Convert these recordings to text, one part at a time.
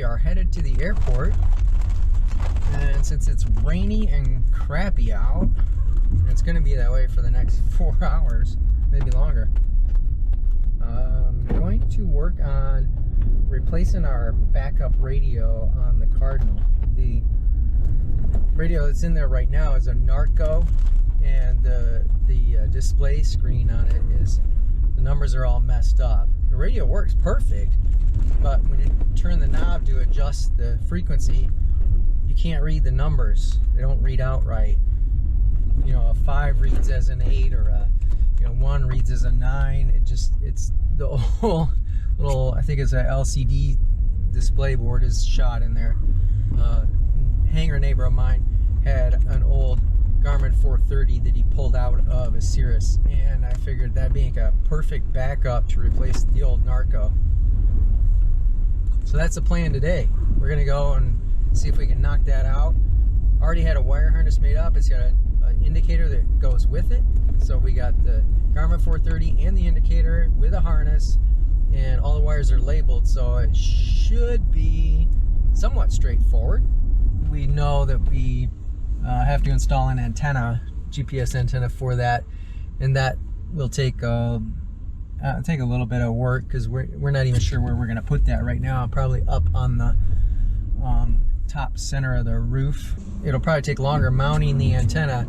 are headed to the airport, and since it's rainy and crappy out, and it's going to be that way for the next 4 hours, maybe longer, I'm going to work on replacing our backup radio on the Cardinal. The radio that's in there right now is a Narco, and the display screen on it is, the numbers are all messed up. The radio works perfect, but when you turn the knob to adjust the frequency, you can't read the numbers. They don't read out right. You know, a 5 reads as an 8, or a 1 reads as a 9. It's the whole little, I think it's a LCD display board is shot in there. Hangar neighbor of mine had an old Garmin 430 that he pulled out of a Cirrus, and I figured that'd be a perfect backup to replace the old Narco. So that's the plan today. We're gonna go and see if we can knock that out. Already had a wire harness made up. It's got an indicator that goes with it. So we got the Garmin 430 and the indicator with a harness, and all the wires are labeled, so it should be somewhat straightforward. We know that we have to install an antenna, GPS antenna for that, and that will take a little bit of work, because we're not even sure where we're going to put that right now. Probably up on the top center of the roof. It'll probably take longer mounting the antenna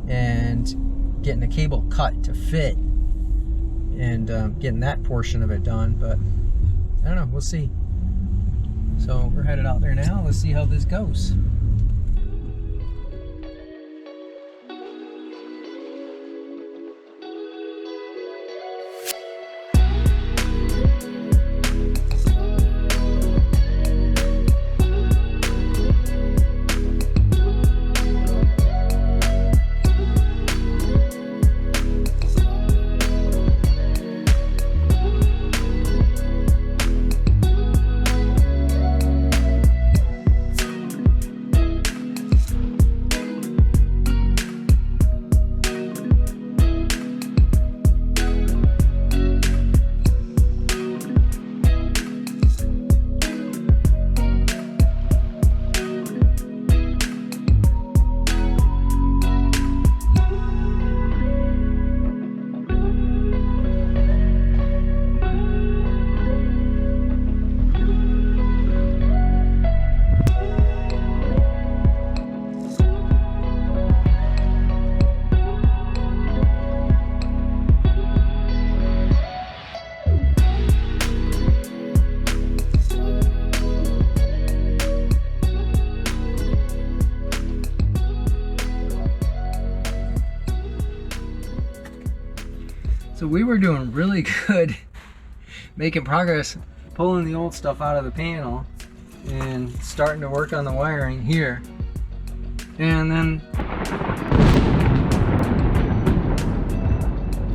and getting the cable cut to fit, and getting that portion of it done, but I don't know, we'll see. So we're headed out there now. Let's see how this goes. So we were doing really good, making progress, pulling the old stuff out of the panel and starting to work on the wiring here. And then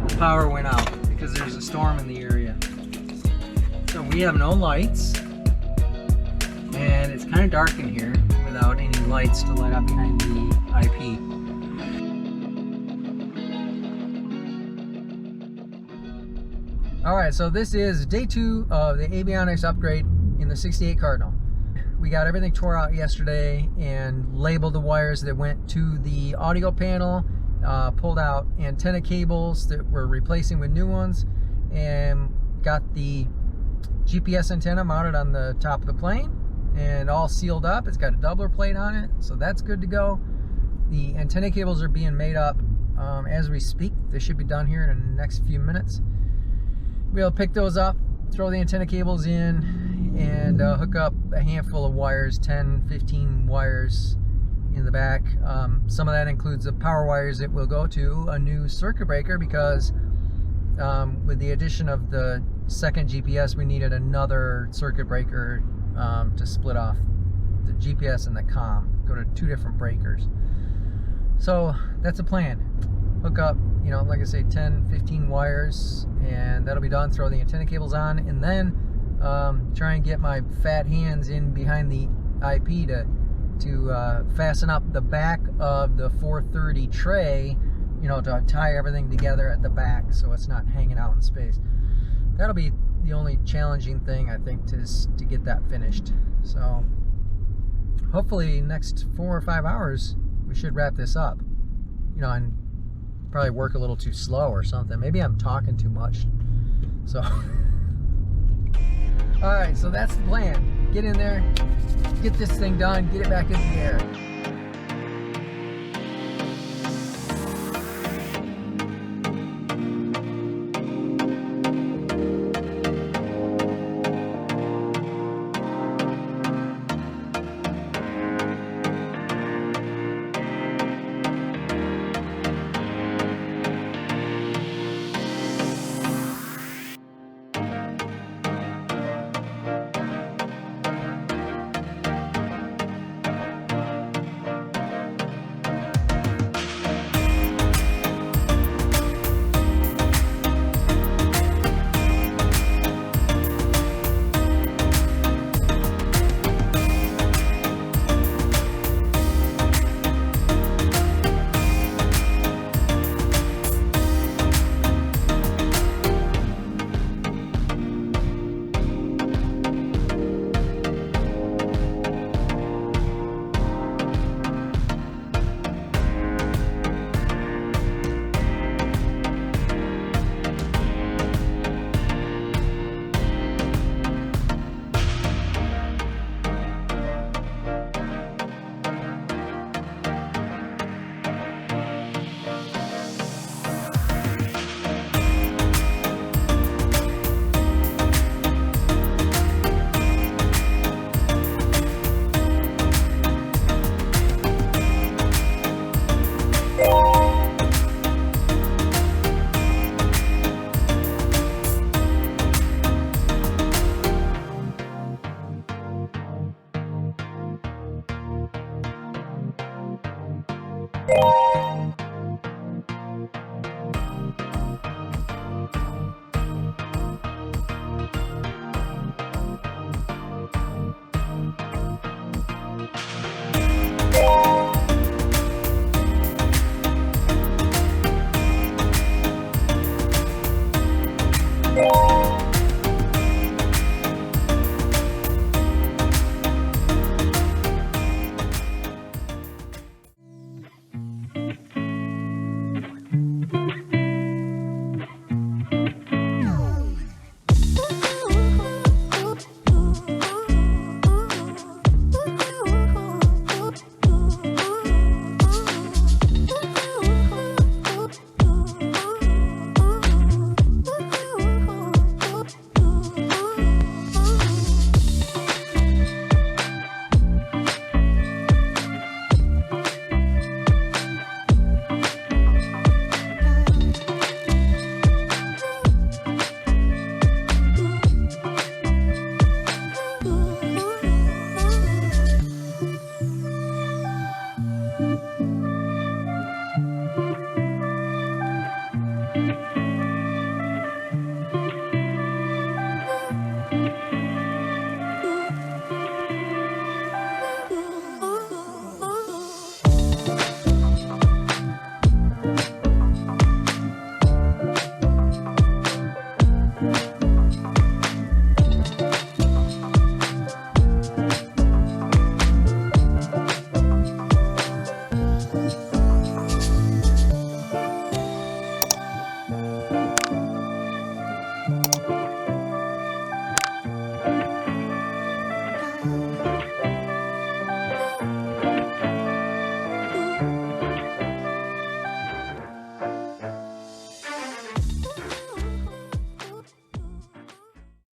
the power went out because there's a storm in the area. So we have no lights, and it's kind of dark in here without any lights to light up behind the IP. Alright, so this is day 2 of the avionics upgrade in the 68 Cardinal. We got everything tore out yesterday and labeled the wires that went to the audio panel, pulled out antenna cables that we're replacing with new ones, and got the GPS antenna mounted on the top of the plane and all sealed up. It's got a doubler plate on it, so that's good to go. The antenna cables are being made up as we speak. They should be done here in the next few minutes. We'll pick those up, throw the antenna cables in, and hook up a handful of wires, 10, 15 wires in the back. Some of that includes the power wires that will go to a new circuit breaker, because with the addition of the second GPS, we needed another circuit breaker to split off the GPS and the comm, go to 2 different breakers. So that's a plan. Hook up, like I say, 10, 15 wires, and that'll be done. Throw the antenna cables on, and then try and get my fat hands in behind the IP to fasten up the back of the 430 tray, to tie everything together at the back so it's not hanging out in space. That'll be the only challenging thing, I think, is to get that finished. So hopefully next 4 or 5 hours we should wrap this up. You know, and probably work a little too slow or something. Maybe I'm talking too much. So all right, so that's the plan. Get in there, get this thing done, get it back in the air.